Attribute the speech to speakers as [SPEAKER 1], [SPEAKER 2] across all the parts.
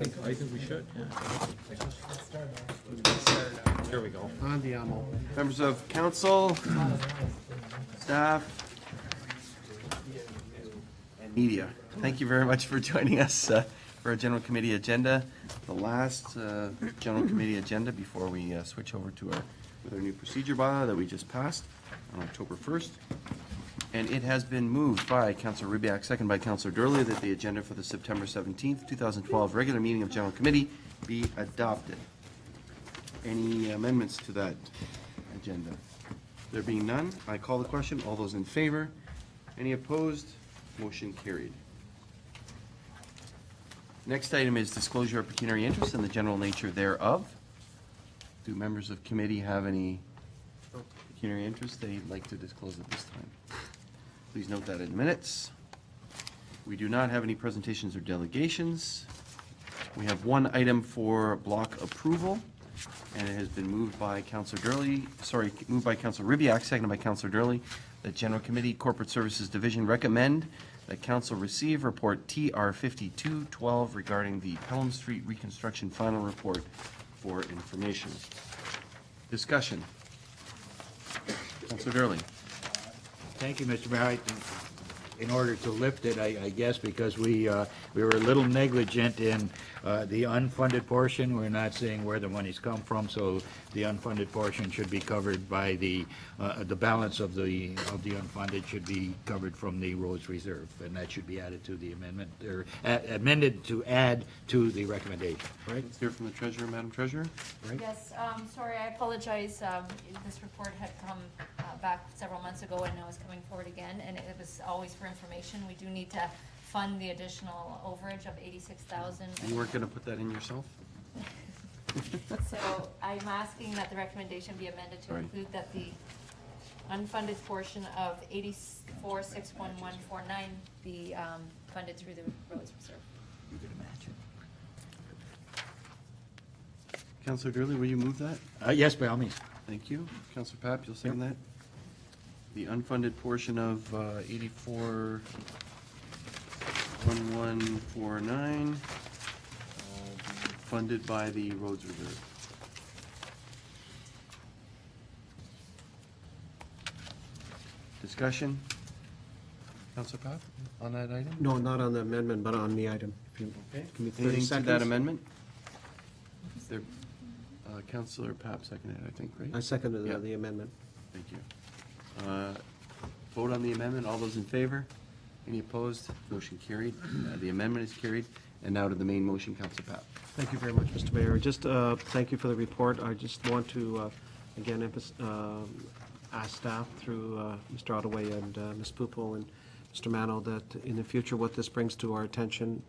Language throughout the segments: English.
[SPEAKER 1] I think we should, yeah. There we go.
[SPEAKER 2] Andiamo.
[SPEAKER 3] Members of council, staff, and media, thank you very much for joining us for our general committee agenda, the last general committee agenda before we switch over to our new procedure bylaw that we just passed on October 1st. And it has been moved by Councillor Ribbiak, second by Councillor Durley, that the agenda for the September 17th, 2012 regular meeting of general committee be adopted. Any amendments to that agenda? There being none, I call the question. All those in favor? Any opposed? Motion carried. Next item is disclosure of pecuniary interest and the general nature thereof. Do members of committee have any pecuniary interest they'd like to disclose at this time? Please note that in the minutes. We do not have any presentations or delegations. We have one item for block approval, and it has been moved by Councillor Durley, moved by Councillor Ribbiak, seconded by Councillor Durley, that General Committee Corporate Services Division recommend that Council receive report TR 5212 regarding the Pelham Street reconstruction final report for information. Discussion. Councillor Durley.
[SPEAKER 4] Thank you, Mr. Mayor. In order to lift it, I guess, because we were a little negligent in the unfunded portion. We're not saying where the money's come from, so the unfunded portion should be covered by the balance of the unfunded should be covered from the roads reserve, and that should be added to the amendment, or amended to add to the recommendation.
[SPEAKER 3] Right. Let's hear from the treasurer, Madam Treasurer. Right.
[SPEAKER 5] Yes, sorry, I apologize. This report had come back several months ago and now is coming forward again, and it was always for information. We do need to fund the additional overage of $86,000.
[SPEAKER 3] You weren't going to put that in yourself?
[SPEAKER 5] So I'm asking that the recommendation be amended to include that the unfunded portion of $84,61149 be funded through the roads reserve.
[SPEAKER 4] You could imagine.
[SPEAKER 3] Councillor Durley, will you move that?
[SPEAKER 4] Yes, by all means.
[SPEAKER 3] Thank you. Councillor Papp, you'll second that? The unfunded portion of 84,1149 funded by the roads reserve. Discussion? Councillor Papp, on that item?
[SPEAKER 2] No, not on the amendment, but on the item. If you
[SPEAKER 3] Okay.
[SPEAKER 2] give me 30
[SPEAKER 3] Anything to
[SPEAKER 2] seconds.
[SPEAKER 3] that amendment? Is there, Councillor Papp seconded, I think, right?
[SPEAKER 2] I seconded
[SPEAKER 3] Yeah.
[SPEAKER 2] the amendment.
[SPEAKER 3] Thank you. Vote on the amendment. All those in favor? Any opposed? Motion carried. The amendment is carried. And now to the main motion, Councillor Papp.
[SPEAKER 2] Thank you very much, Mr. Mayor. Just thank you for the report. I just want to, again, ask staff through Mr. Ottaway and Ms. Pupil and Mr. Mano that in the future, what this brings to our attention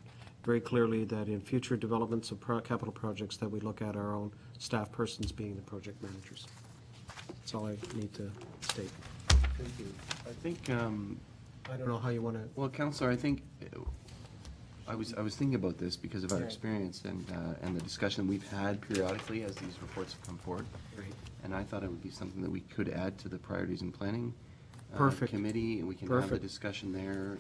[SPEAKER 2] very clearly, that in future developments of capital projects, that we look at our own staff persons being the project managers. That's all I need to state.
[SPEAKER 3] Thank you. I think,
[SPEAKER 2] I don't know how you want to.
[SPEAKER 3] well, Councillor, I think, I was thinking about this because of our experience and the discussion we've had periodically as these reports have come forward.
[SPEAKER 2] Right.
[SPEAKER 3] And I thought it would be something that we could add to the priorities and planning
[SPEAKER 2] Perfect.
[SPEAKER 3] committee, and we can have a
[SPEAKER 2] Perfect.
[SPEAKER 3] discussion there.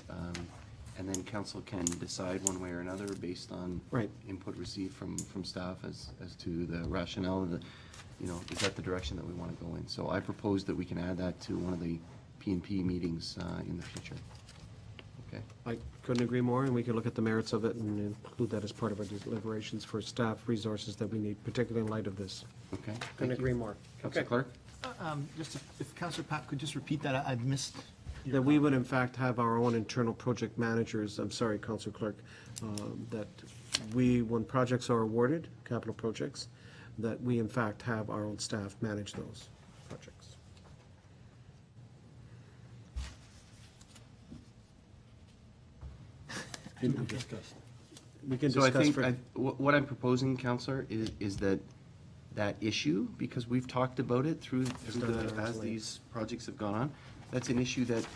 [SPEAKER 3] And then council can decide one way or another based on
[SPEAKER 2] Right.
[SPEAKER 3] input received from staff as to the rationale of the, is that the direction that we want to go in? So I propose that we can add that to one of the P&P meetings in the future. Okay.
[SPEAKER 2] I couldn't agree more, and we can look at the merits of it and include that as part of our deliberations for staff resources that we need, particularly in light of this.
[SPEAKER 3] Okay.
[SPEAKER 2] Couldn't
[SPEAKER 3] Thank you.
[SPEAKER 2] agree more.
[SPEAKER 3] Councillor Clark?
[SPEAKER 1] Just if Councillor Papp could just repeat that, I've missed.
[SPEAKER 2] That we would in fact have our own internal project managers, I'm sorry, Councillor Clerk, that we, when projects are awarded, capital projects, that we in fact have our own staff manage those projects. We can
[SPEAKER 3] So I
[SPEAKER 2] discuss.
[SPEAKER 3] think, what I'm proposing, Councillor, is that issue, because we've talked about it as these projects have gone on, that's an issue that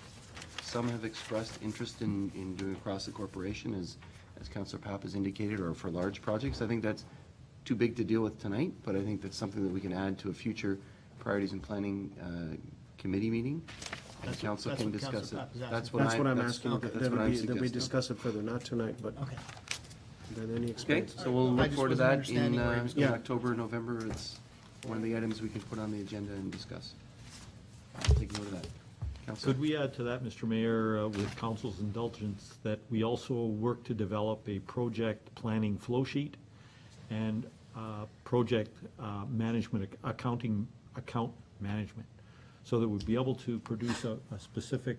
[SPEAKER 3] some have expressed interest in doing across the corporation, as Councillor Papp has indicated, or for large projects. I think that's too big to deal with tonight, but I think that's something that we can add to a future priorities and planning committee meeting. And council can discuss it.
[SPEAKER 2] That's what I'm asking,
[SPEAKER 3] that's what I'm
[SPEAKER 2] that we
[SPEAKER 3] suggesting.
[SPEAKER 2] discuss it further, not tonight, but.
[SPEAKER 1] Okay.
[SPEAKER 2] than any
[SPEAKER 3] Okay,
[SPEAKER 2] expense.
[SPEAKER 3] so we'll
[SPEAKER 1] I
[SPEAKER 3] look
[SPEAKER 1] just
[SPEAKER 3] forward to
[SPEAKER 1] wasn't
[SPEAKER 3] that
[SPEAKER 1] understanding where he was
[SPEAKER 3] in
[SPEAKER 2] going.
[SPEAKER 3] October, November. It's one of the items we can put on the agenda and discuss. I'll take note of that. Councilor?
[SPEAKER 6] Could we add to that, Mr. Mayor, with council's indulgence, that we also work to develop a project planning flow sheet and project management, account management, so that we'd be able to produce a specific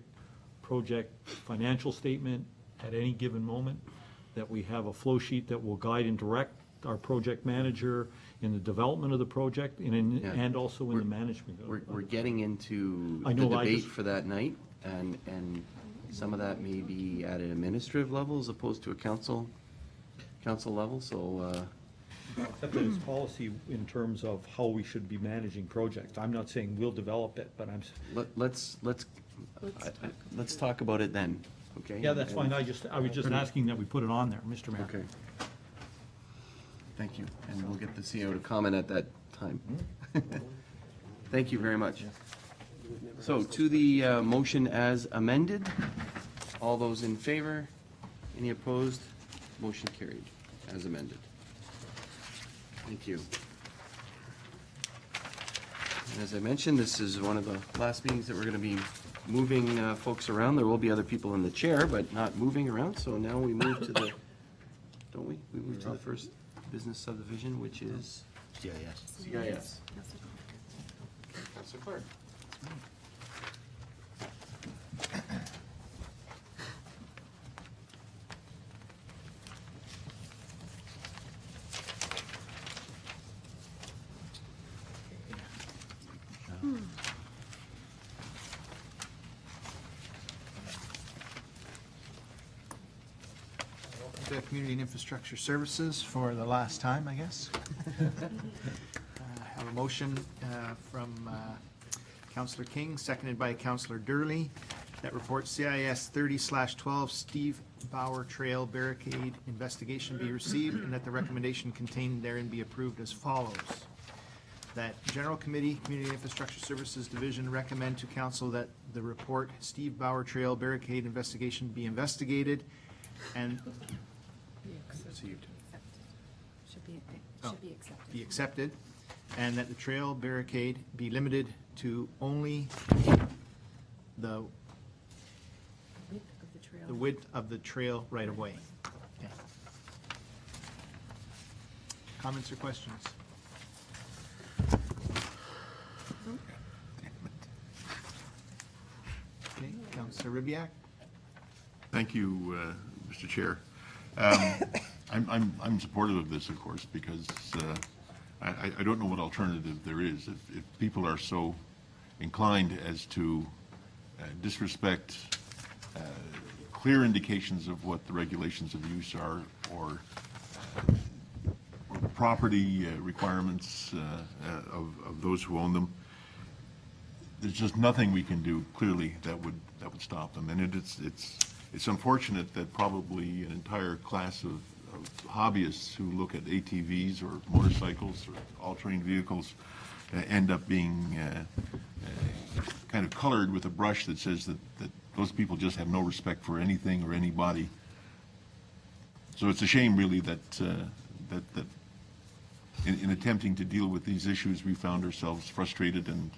[SPEAKER 6] project financial statement at any given moment, that we have a flow sheet that will guide and direct our project manager in the development of the project
[SPEAKER 3] Yeah.
[SPEAKER 6] and also in
[SPEAKER 3] We're-
[SPEAKER 6] the management.
[SPEAKER 3] We're getting into
[SPEAKER 6] I
[SPEAKER 3] the
[SPEAKER 6] know, but I
[SPEAKER 3] debate
[SPEAKER 6] just-
[SPEAKER 3] for that night, and some of that may be at an administrative level as opposed to a council level, so,
[SPEAKER 6] Except that it's policy in terms of how we should be managing projects. I'm not saying we'll develop it, but
[SPEAKER 3] let's talk about it then, okay?
[SPEAKER 6] yeah, that's fine. I was just asking that we put it on there, Mr. Mayor.
[SPEAKER 3] Okay. Thank you, and we'll get the CEO to comment at that time. Thank you very much. So, to the motion as amended, all those in favor? Any opposed? Motion carried, as amended. Thank you. And as I mentioned, this is one of the last meetings that we're going to be moving folks around. There will be other people in the chair, but not moving around, so now we move to the, don't we? We move to the first business subdivision, which is
[SPEAKER 1] CIS.
[SPEAKER 3] CIS. Councilor Clark.
[SPEAKER 1] Welcome to Community and Infrastructure Services for the last time, I guess. I have a motion from Councillor King, seconded by Councillor Durley, that reports CIS 30/12 Steve Bauer Trail Barricade investigation be received, and that the recommendation contained therein be approved as follows. That General Committee, Community Infrastructure Services Division recommend to council that the report Steve Bauer Trail Barricade investigation be investigated and
[SPEAKER 3] Received.
[SPEAKER 7] Should be accepted.
[SPEAKER 1] be accepted, and that the trail barricade be limited to only the
[SPEAKER 7] Width of the trail.
[SPEAKER 1] the width of the trail right of way. Okay. Comments or questions? Okay, Councilor Ribbiak?
[SPEAKER 8] Thank you, Mr. Chair. I'm supportive of this, of course, because I don't know what alternative there is. If people are so inclined as to disrespect clear indications of what the regulations of use are, or property requirements of those who own them, there's just nothing we can do clearly that would stop them. And it's unfortunate that probably an entire class of hobbyists who look at ATVs or motorcycles or all-terrain vehicles end up being kind of colored with a brush that says that those people just have no respect for anything or anybody. So it's a shame, really, that in attempting to deal with these issues, we found ourselves frustrated and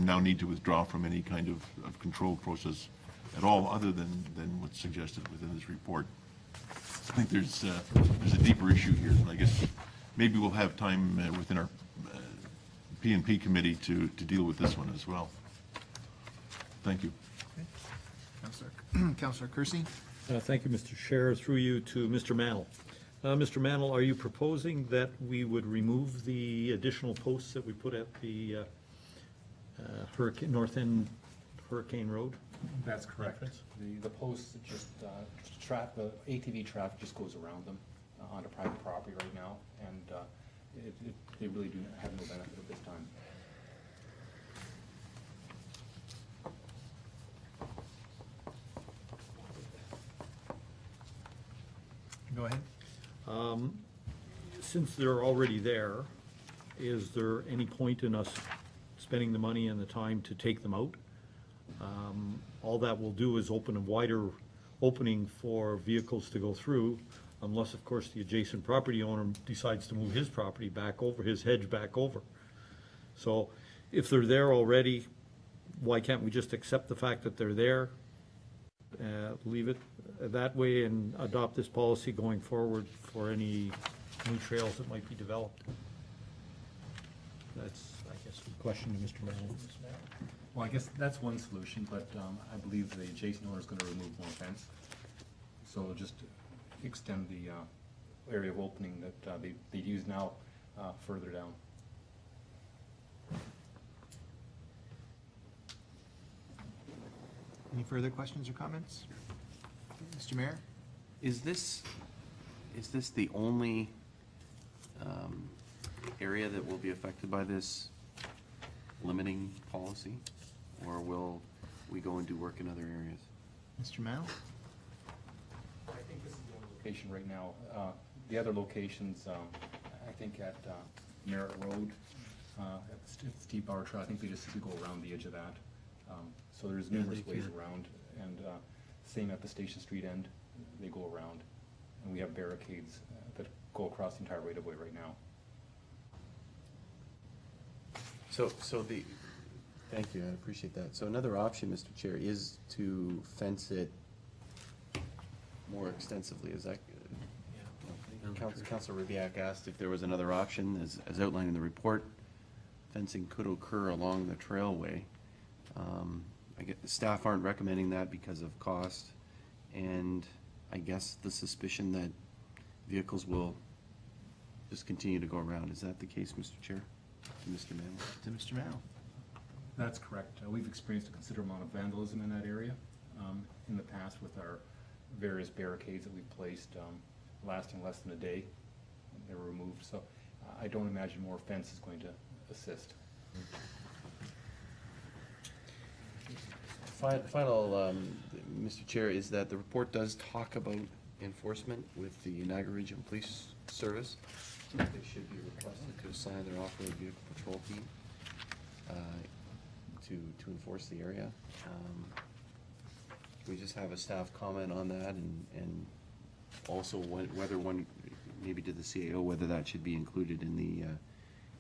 [SPEAKER 8] now need to withdraw from any kind of control process at all, other than what's suggested within this report. I think there's a deeper issue here, and I guess maybe we'll have time within our P&P committee to deal with this one as well. Thank you.
[SPEAKER 1] Councilor Kersey?
[SPEAKER 6] Thank you, Mr. Chair. Through you to Mr. Mantle. Mr. Mantle, are you proposing that we would remove the additional posts that we put at the North End Hurricane Road?
[SPEAKER 9] That's correct. The posts just, the ATV traffic just goes around them onto private property right now, and they really do have no benefit at this time.
[SPEAKER 1] Go ahead.
[SPEAKER 6] Since they're already there, is there any point in us spending the money and the time to take them out? All that will do is open a wider opening for vehicles to go through, unless, of course, the adjacent property owner decides to move his property back over, his hedge back over. So if they're there already, why can't we just accept the fact that they're there, leave it that way, and adopt this policy going forward for any new trails that might be developed? That's, I guess, the question to Mr. Manning.
[SPEAKER 9] Well, I guess that's one solution, but I believe the adjacent owner is going to remove more fence. So it'll just extend the area of opening that they use now further down.
[SPEAKER 1] Any further questions or comments? Mr. Mayor?
[SPEAKER 3] Is this the only area that will be affected by this limiting policy? Or will we go and do work in other areas?
[SPEAKER 1] Mr. Mao?
[SPEAKER 9] I think this is the only location right now. The other locations, I think at Merritt Road, at the Steep Hour Trail, I think they just simply go around the edge of that. So there's numerous ways around, and same at the Station Street end, they go around. And we have barricades that go across the entire right-of-way right now.
[SPEAKER 3] So thank you, I appreciate that. So another option, Mr. Chair, is to fence it more extensively. Is that, Councilor Ribbiak asked if there was another option, as outlined in the report. Fencing could occur along the trailway. I get, the staff aren't recommending that because of cost, and I guess the suspicion that vehicles will just continue to go around. Is that the case, Mr. Chair? To Mr. Mann?
[SPEAKER 1] To Mr. Mao?
[SPEAKER 9] That's correct. We've experienced a considerable amount of vandalism in that area in the past with our various barricades that we've placed, lasting less than a day. They were removed, so I don't imagine more fence is going to assist.
[SPEAKER 3] Final, Mr. Chair, is that the report does talk about enforcement with the Niagara Region Police Service. They should be requested to assign their off-road vehicle patrol team to enforce the area. We just have a staff comment on that, and also whether one, maybe to the CAO, whether that should be included in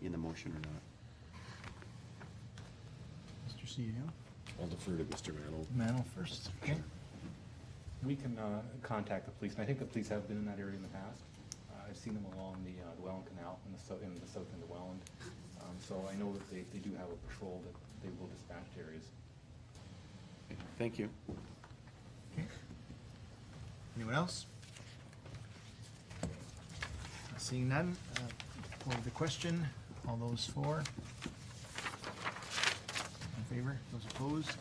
[SPEAKER 3] the motion or not.
[SPEAKER 1] Mr. CEO?
[SPEAKER 8] I'll defer to Mr. Manning.
[SPEAKER 1] Mano first, okay.
[SPEAKER 9] We can contact the police, and I think the police have been in that area in the past. I've seen them along the Welland Canal in the south end of Welland. So I know that they do have a patrol that they will dispatch to areas.
[SPEAKER 3] Okay, thank you.
[SPEAKER 1] Okay. Anyone else? Seeing none, call the question. All those for? In favor? Those opposed?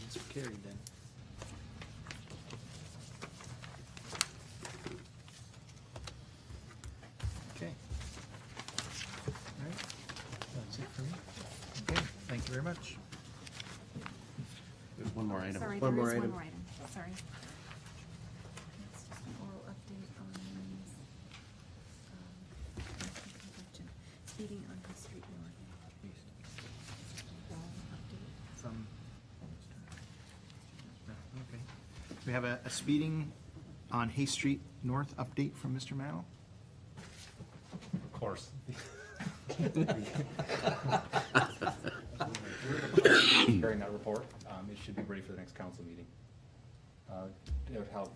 [SPEAKER 1] It's carried then. Okay. All right. That's it for me. Okay, thank you very much.
[SPEAKER 3] There's one more item.
[SPEAKER 7] Sorry,
[SPEAKER 2] One
[SPEAKER 7] there
[SPEAKER 2] more
[SPEAKER 7] is one
[SPEAKER 2] item.
[SPEAKER 7] more item, sorry. It's just an oral update on speeding on High Street North. Oral update.
[SPEAKER 1] From? No, okay. We have a speeding on Hay Street North update from Mr. Manning.
[SPEAKER 9] Of course. During that report, it should be ready for the next council meeting. It would have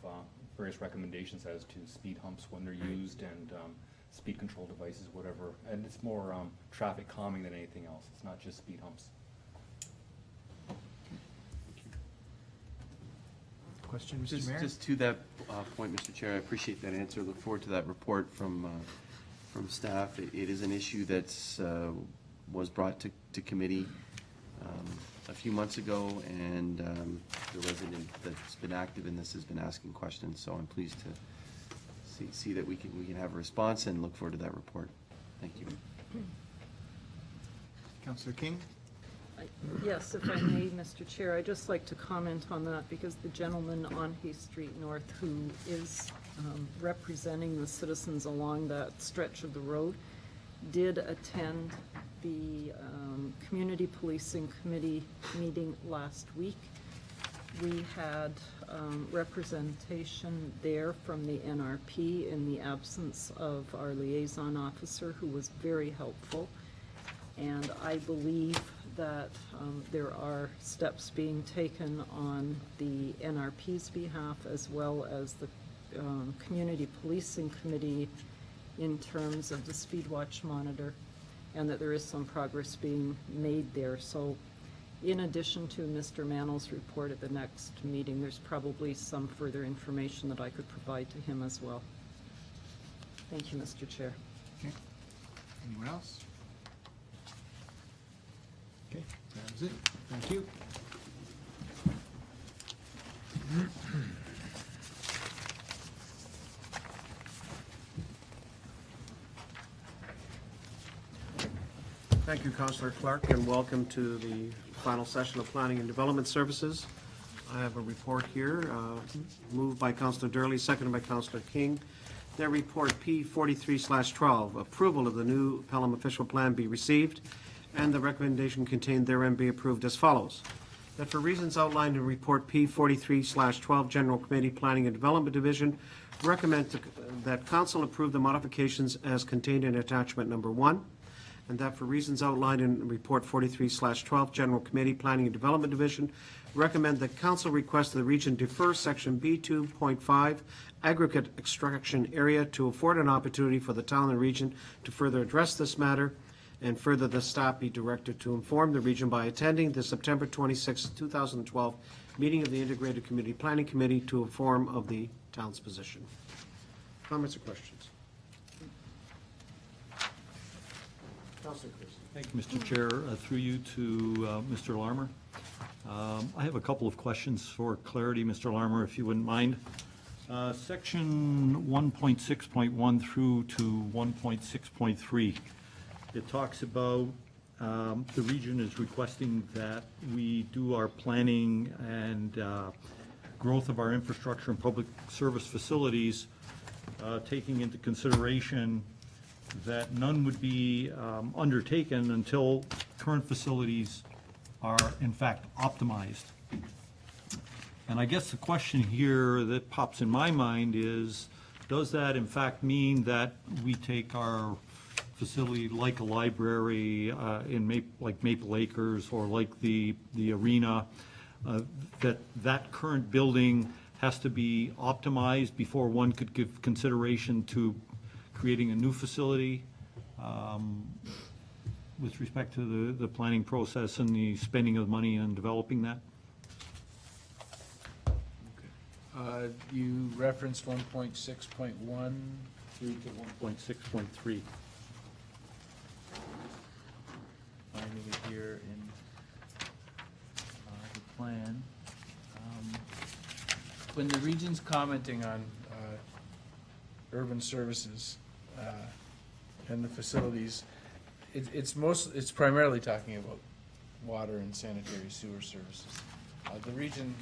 [SPEAKER 9] various recommendations as to speed humps when they're used and speed control devices, whatever. And it's more traffic calming than anything else. It's not just speed humps.
[SPEAKER 1] Question, Mr. Mayor?
[SPEAKER 3] Just to that point, Mr. Chair, I appreciate that answer. Look forward to that report from staff. It is an issue that's was brought to committee a few months ago, and the resident that's been active in this has been asking questions, so I'm pleased to see that we can have a response and look forward to that report. Thank you.
[SPEAKER 1] Councillor King?
[SPEAKER 10] Yes, if I may, Mr. Chair, I'd just like to comment on that because the gentleman on Hay Street North who is representing the citizens along that stretch of the road did attend the Community Policing Committee meeting last week, We had representation there from the NRP in the absence of our liaison officer, who was very helpful. And I believe that there are steps being taken on the NRP's behalf as well as the Community Policing Committee in terms of the speed watch monitor, and that there is some progress being made there. So in addition to Mr. Mannel's report at the next meeting, there's probably some further information that I could provide to him as well. Thank you, Mr. Chair.
[SPEAKER 1] Okay. Anyone else? Okay, that was it. Thank you.
[SPEAKER 2] Thank you, Councillor Clark, and welcome to the final session of Planning and Development Services. I have a report here, moved by Councillor Durley, seconded by Councillor King. Their report P43/12, approval of the new Pelham official plan be received, and the recommendation contained therein be approved as follows. That for reasons outlined in report P43/12, General Committee Planning and Development Division, recommend that Council approve the modifications as contained in attachment number 1. And that for reasons outlined in Report 43/12, General Committee Planning and Development Division, recommend that Council request the region defer Section B2.5 aggregate extraction area to afford an opportunity for the town and region to further address this matter, and further the staff be directed to inform the region by attending the September 26, 2012 meeting of the Integrated Community Planning Committee to inform of the town's position. Comments or questions? Councilor Chris.
[SPEAKER 6] Thank you, Mr. Chair. Through you to Mr. Larmer. I have a couple of questions for clarity, Mr. Larmer, if you wouldn't mind. Section 1.6.1 through to 1.6.3. It talks about the region is requesting that we do our planning and growth of our infrastructure and public service facilities, taking into consideration that none would be undertaken until current facilities are in fact optimized. And I guess the question here that pops in my mind is, does that in fact mean that we take our facility like a library like Maple Acres or like the arena, that current building has to be optimized before one could give consideration to creating a new facility with respect to the planning process and the spending of money and developing that?
[SPEAKER 11] You referenced 1.6.1
[SPEAKER 6] Through to 1.6.3.
[SPEAKER 11] finding it here in the plan. When the region's commenting on urban services and the facilities, it's primarily talking about water and sanitary sewer services. The region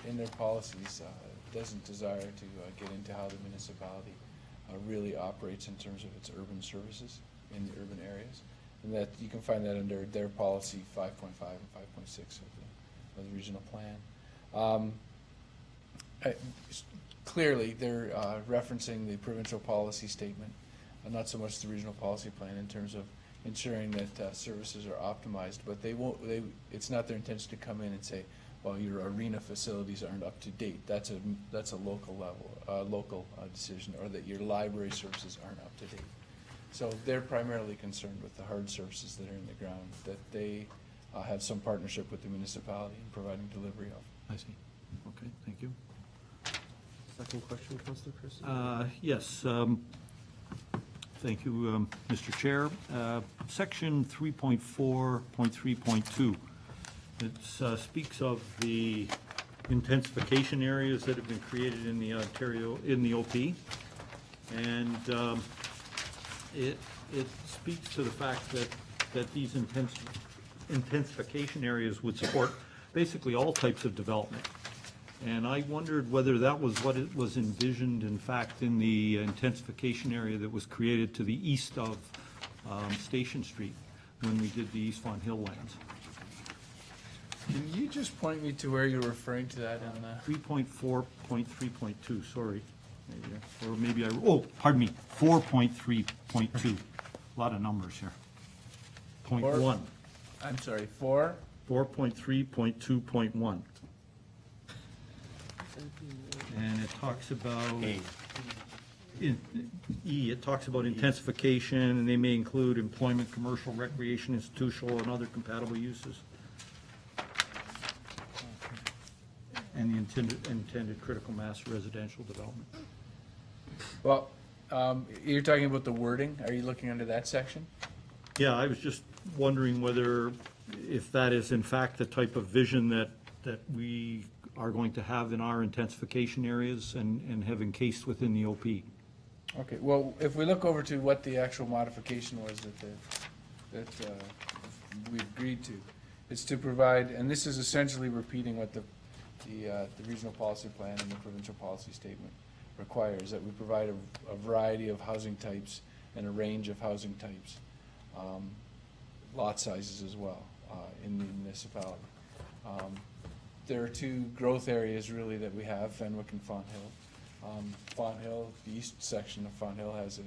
[SPEAKER 11] in their policies doesn't desire to get into how the municipality really operates in terms of its urban services in the urban areas. And that you can find that under their policy 5.5 and 5.6 of the regional plan. Clearly, they're referencing the provincial policy statement, not so much the regional policy plan in terms of ensuring that services are optimized. But they won't. It's not their intention to come in and say, "Well, your arena facilities aren't up to date." That's a local level, local decision, or that your library services aren't up to date. So they're primarily concerned with the hard services that are in the ground, that they have some partnership with the municipality in providing delivery of.
[SPEAKER 6] I see. Okay, thank you.
[SPEAKER 2] Second question, Councillor Chris?
[SPEAKER 6] Yes, thank you, Mr. Chair. Section 3.4.3.2, it speaks of the intensification areas that have been created in the OP, and it speaks to the fact that these intensification areas would support basically all types of development. And I wondered whether that was what it was envisioned, in fact, in the intensification area that was created to the east of Station Street when we did the East Vaughan Hill lands.
[SPEAKER 11] Can you just point me to where you're referring to that in the?
[SPEAKER 6] 3.4.3.2, sorry. Or maybe pardon me, 4.3.2. A lot of numbers here. Point
[SPEAKER 11] Four?
[SPEAKER 6] 1,
[SPEAKER 11] I'm sorry, 4?
[SPEAKER 6] 4.3.2.1. And it talks about, it talks about intensification, and they may include employment, commercial, recreation, institutional, and other compatible uses. And the intended critical mass residential development.
[SPEAKER 11] Well, you're talking about the wording. Are you looking under that section?
[SPEAKER 6] Yeah, I was just wondering whether, if that is in fact the type of vision that we are going to have in our intensification areas and have encased within the OP.
[SPEAKER 11] Okay, well, if we look over to what the actual modification was that we agreed to, it's to provide, and this is essentially repeating what the regional policy plan and the provincial policy statement requires, that we provide a variety of housing types and a range of housing types, lot sizes as well, in the municipality. There are two growth areas really that we have, Fenwick and Font Hill. Font Hill, the east section of Font Hill has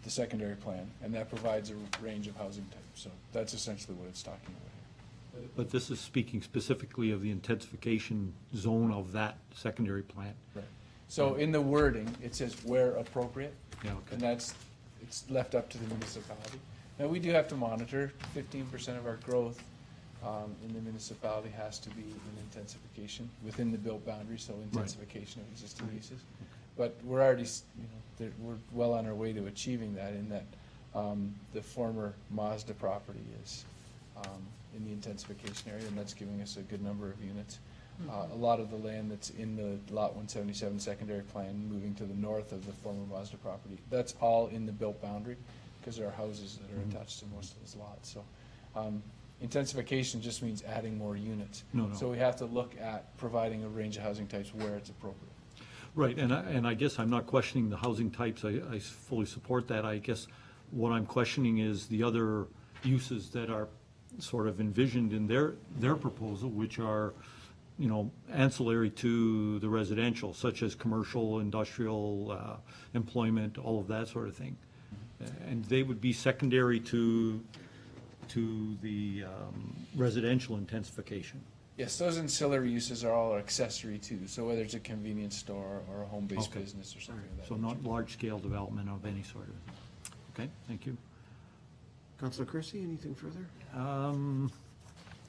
[SPEAKER 11] the secondary plan, and that provides a range of housing types. So that's essentially what it's talking about here.
[SPEAKER 6] But this is speaking specifically of the intensification zone of that secondary plan.
[SPEAKER 11] Right. So in the wording, it says where appropriate,
[SPEAKER 6] Yeah, okay.
[SPEAKER 11] and it's left up to the municipality. Now, we do have to monitor 15% of our growth in the municipality has to be in intensification within the built boundary, so intensification of existing uses. But we're already, we're well on our way to achieving that, in that the former Mazda property is in the intensification area, and that's giving us a good number of units. A lot of the land that's in the Lot 177 secondary plan, moving to the north of the former Mazda property, that's all in the built boundary, because there are houses that are attached to most of those lots. So intensification just means adding more units.
[SPEAKER 6] No.
[SPEAKER 11] So we have to look at providing a range of housing types where it's appropriate.
[SPEAKER 6] Right, and I guess I'm not questioning the housing types, I fully support that. I guess what I'm questioning is the other uses that are sort of envisioned in their proposal, which are, ancillary to the residential, such as commercial, industrial, employment, all of that sort of thing. And they would be secondary to the residential intensification.
[SPEAKER 11] Yes, those ancillary uses are all accessory too, so whether it's a convenience store or a home-based
[SPEAKER 6] Okay.
[SPEAKER 11] business or something like that.
[SPEAKER 6] So not large-scale development of any sort of, okay, thank you.
[SPEAKER 2] Councillor Kersey, anything further?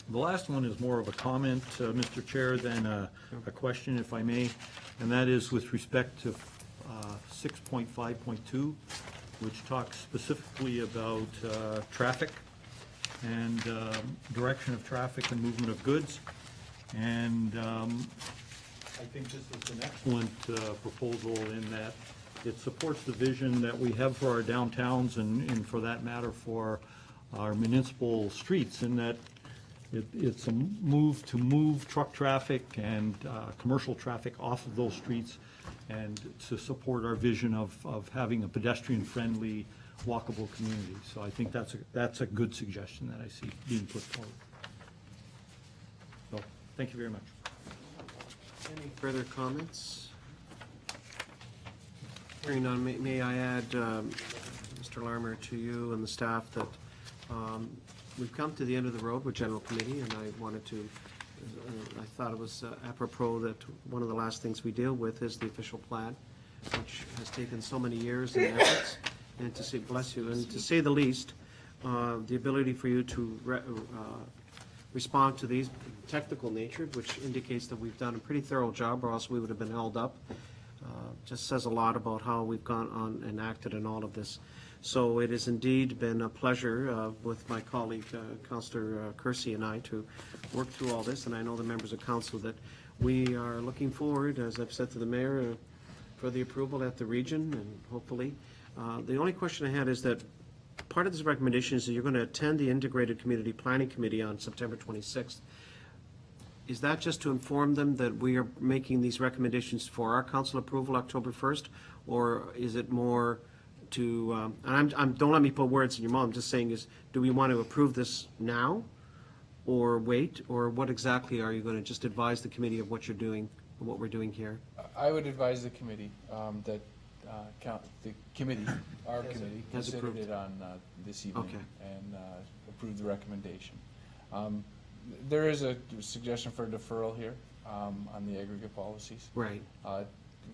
[SPEAKER 6] The last one is more of a comment, Mr. Chair, than a question, if I may, and that is with respect to 6.5.2, which talks specifically about traffic and direction of traffic and movement of goods. And I think this is an excellent proposal in that it supports the vision that we have for our downtowns and for that matter for our municipal streets, in that it's a move to move truck traffic and commercial traffic off of those streets, and to support our vision of having a pedestrian-friendly, walkable community. So I think that's a good suggestion that I see being put forward. So, thank you very much.
[SPEAKER 2] Any further comments? Hearing none, may I add, Mr. Larmer, to you and the staff that we've come to the end of the road with General Committee, and I wanted to, I thought it was apropos that one of the last things we deal with is the official plan, which has taken so many years and efforts, and to say, bless you, and to say the least, the ability for you to respond to these technical nature, which indicates that we've done a pretty thorough job, or else we would have been held up. Just says a lot about how we've gone on and acted in all of this. So it has indeed been a pleasure with my colleague, Councillor Kersey, and I to work through all this, and I know the members of council that we are looking forward, as I've said to the mayor, for the approval at the region, and hopefully. The only question I had is that part of this recommendation is that you're going to attend the Integrated Community Planning Committee on September 26th. Is that just to inform them that we are making these recommendations for our council approval October 1st? Or is it more to, and don't let me put words in your mouth, I'm just saying is, do we want to approve this now? or wait, or what exactly are you going to just advise the committee of what you're doing, what we're doing here?
[SPEAKER 11] I would advise the committee that our committee,
[SPEAKER 2] Has
[SPEAKER 11] considered
[SPEAKER 2] approved.
[SPEAKER 11] it on this evening
[SPEAKER 2] Okay.
[SPEAKER 11] and approved the recommendation. There is a suggestion for deferral here on the aggregate policies.
[SPEAKER 2] Right.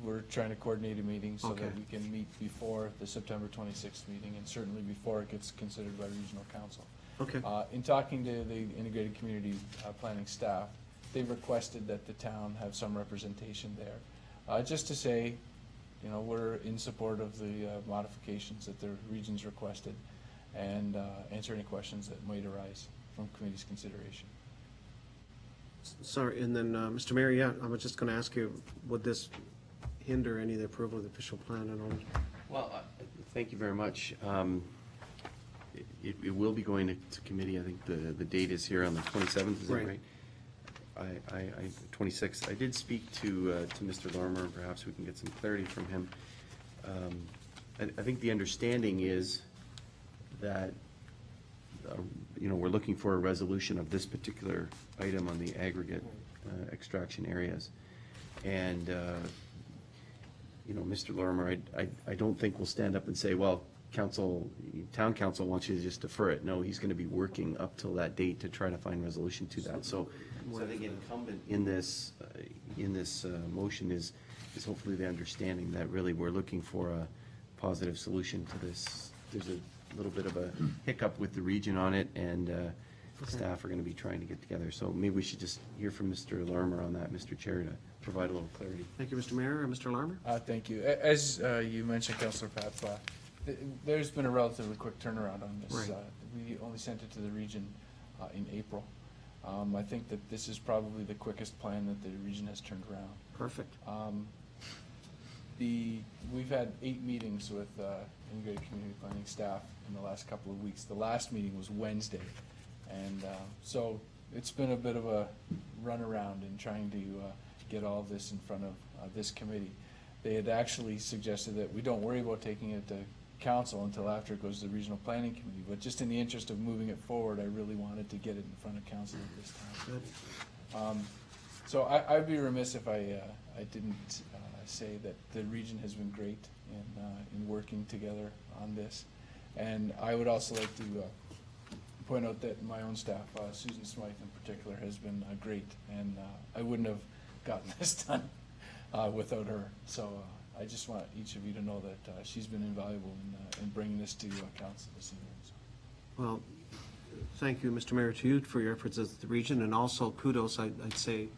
[SPEAKER 11] We're trying to coordinate a meeting so
[SPEAKER 2] Okay.
[SPEAKER 11] that we can meet before the September 26th meeting and certainly before it gets considered by regional council.
[SPEAKER 2] Okay.
[SPEAKER 11] In talking to the integrated community planning staff, they've requested that the town have some representation there. Just to say, you know, we're in support of the modifications that the region's requested and answer any questions that might arise from committee's consideration.
[SPEAKER 2] Sorry, and then, Mr. Mayor, yeah, I was just going to ask you, would this hinder any of the approval of the official plan and all?
[SPEAKER 3] Well, thank you very much. It will be going to committee. I think the date is here on the 27th, is that
[SPEAKER 2] Right.
[SPEAKER 3] right? 26th. I did speak to Mr. Lorimer, and perhaps we can get some clarity from him. I think the understanding is that, we're looking for a resolution of this particular item on the aggregate extraction areas. And, Mr. Lorimer, I don't think we'll stand up and say, well, town council wants you to just defer it. No, he's going to be working up till that date to try to find resolution to that. So I think incumbent in this motion is hopefully the understanding that really we're looking for a positive solution to this. There's a little bit of a hiccup with the region on it, and staff are going to be trying to get together. So maybe we should just hear from Mr. Lorimer on that, Mr. Chair, to provide a little clarity.
[SPEAKER 2] Thank you, Mr. Mayor. Mr. Larimer?
[SPEAKER 11] Thank you. As you mentioned, Councillor Pap, there's been a relatively quick turnaround on this.
[SPEAKER 2] Right.
[SPEAKER 11] We only sent it to the region in April. I think that this is probably the quickest plan that the region has turned around.
[SPEAKER 2] Perfect.
[SPEAKER 11] We've had 8 meetings with integrated community planning staff in the last couple of weeks. The last meeting was Wednesday. And so it's been a bit of a runaround in trying to get all this in front of this committee. They had actually suggested that we don't worry about taking it to council until after it goes to the regional planning committee, but just in the interest of moving it forward, I really wanted to get it in front of council at this time.
[SPEAKER 2] Good.
[SPEAKER 11] So I'd be remiss if I didn't say that the region has been great in working together on this. And I would also like to point out that my own staff, Susan Smythe in particular, has been great, and I wouldn't have gotten this done without her. So I just want each of you to know that she's been invaluable in bringing this to council this evening. So.
[SPEAKER 2] Well, thank you, Mr. Mayor, to you for your efforts as the region, and also kudos, I'd say,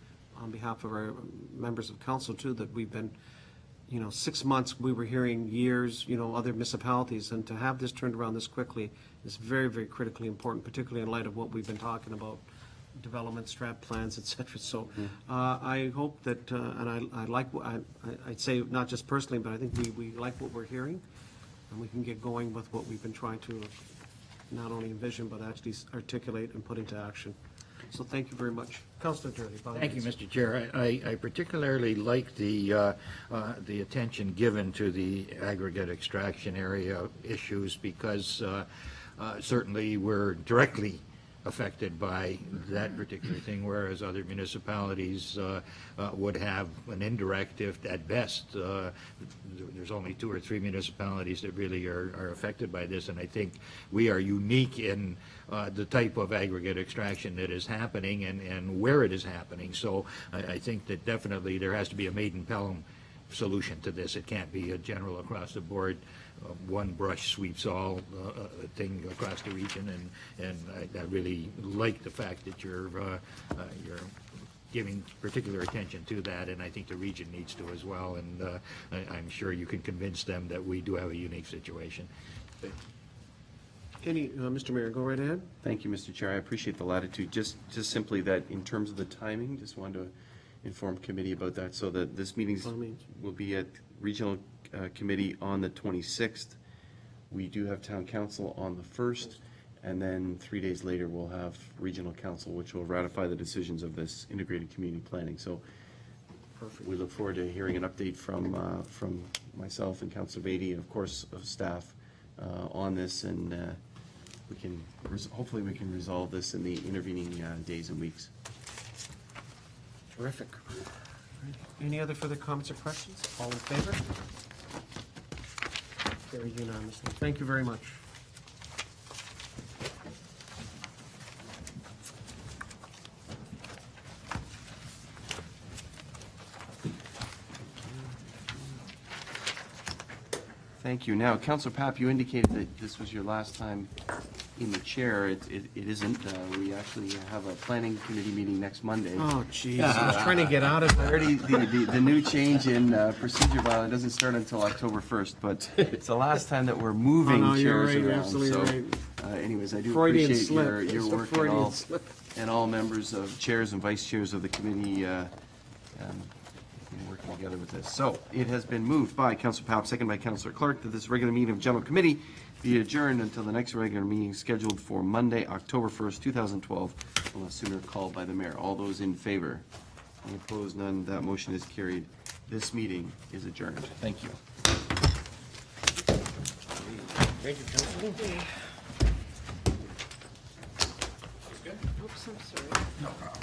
[SPEAKER 2] on behalf of our members of council too, that we've been, 6 months, we were hearing years, other municipalities, and to have this turned around this quickly is very, very critically important, particularly in light of what we've been talking about, development, strat plans, et cetera. So I hope that, and I like, I'd say not just personally, but I think we like what we're hearing, and we can get going with what we've been trying to not only envision, but actually articulate and put into action. So thank you very much. Councilor Durley.
[SPEAKER 4] Thank you, Mr. Chair. I particularly like the attention given to the aggregate extraction area issues because certainly we're directly affected by that particular thing, whereas other municipalities would have an indirect, if at best. There's only 2 or 3 municipalities that really are affected by this, and I think we are unique in the type of aggregate extraction that is happening and where it is happening. So I think that definitely there has to be a Pelham solution to this. It can't be a general across the board, one brush sweeps all thing across the region, and I really like the fact that you're giving particular attention to that, and I think the region needs to as well, and I'm sure you can convince them that we do have a unique situation.
[SPEAKER 2] Mr. Mayor, go right ahead.
[SPEAKER 3] Thank you, Mr. Chair. I appreciate the latitude. Just simply that in terms of the timing, just wanted to inform committee about that, so that this meeting will be at regional committee on the 26th. We do have town council on the 1st, and then 3 days later we'll have regional council, which will ratify the decisions of this integrated community planning. So perfect. We look forward to hearing an update from myself and Councilor Beatty, and of course of staff on this, and we can, hopefully we can resolve this in the intervening days and weeks.
[SPEAKER 2] Terrific. Any other further comments or questions? All in favor? Carried unanimously. Thank you very much.
[SPEAKER 3] Thank you. Now, Councillor Papp, you indicated that this was your last time in the chair. It isn't. We actually have a planning committee meeting next Monday.
[SPEAKER 2] Oh, jeez, I was trying to get out of it.
[SPEAKER 3] Already, the new change in procedure bylaw doesn't start until October 1st, but it's the last time that we're moving
[SPEAKER 2] Oh, no, you're
[SPEAKER 3] chairs
[SPEAKER 2] right, you're
[SPEAKER 3] around.
[SPEAKER 2] absolutely
[SPEAKER 3] So, anyways, I do
[SPEAKER 2] Freudian
[SPEAKER 3] appreciate
[SPEAKER 2] slip.
[SPEAKER 3] your
[SPEAKER 2] It's the
[SPEAKER 3] work
[SPEAKER 2] Freudian slip.
[SPEAKER 3] and all members of chairs and vice chairs of the committee working together with this. So it has been moved by Councillor Papp, second by Councillor Clark, that this regular meeting of General Committee be adjourned until the next regular meeting scheduled for Monday, October 1st, 2012, unless sooner called by the mayor. All those in favor? Any opposed? None. That motion is carried. This meeting is adjourned. Thank you.
[SPEAKER 2] Thank you, Councilor.
[SPEAKER 10] Oops, I'm sorry.
[SPEAKER 8] No problem.